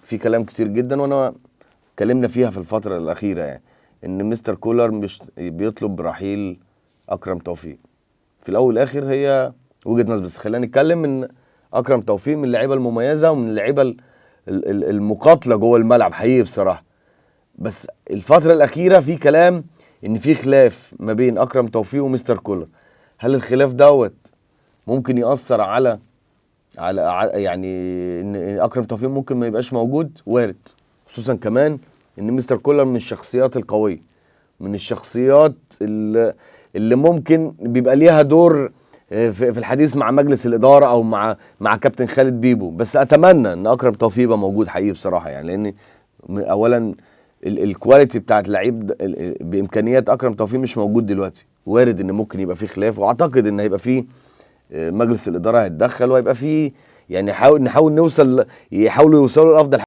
في كلام كتير جدا وانا اتكلمنا فيها في الفتره الاخيره، يعني ان مستر كولر مش بيطلب رحيل اكرم توفيق. في الاول والاخر هي وجهه نظر، بس خلينا نتكلم ان اكرم توفيق من اللعيبه المميزه ومن اللعيبه المقاتله جوه الملعب حقيقي بصراحه. بس الفتره الاخيره في كلام ان في خلاف ما بين اكرم توفيق ومستر كولر. هل الخلاف دوت ممكن يأثر يعني ان اكرم توفيق ممكن ما يبقاش موجود؟ وارد، خصوصا كمان ان مستر كولر من الشخصيات القويه، من الشخصيات اللي ممكن بيبقى ليها دور في الحديث مع مجلس الاداره او مع كابتن خالد بيبو. بس اتمنى ان اكرم توفيق يبقى موجود حقيقي بصراحه، يعني لان اولا الكواليتي بتاعت اللعيب بامكانيات اكرم توفيق مش موجود دلوقتي. وارد ان ممكن يبقى فيه خلاف، واعتقد ان هيبقى فيه مجلس الاداره هيتدخل وهيبقى فيه، يعني نحاول نوصل، يحاولوا يوصلوا لافضل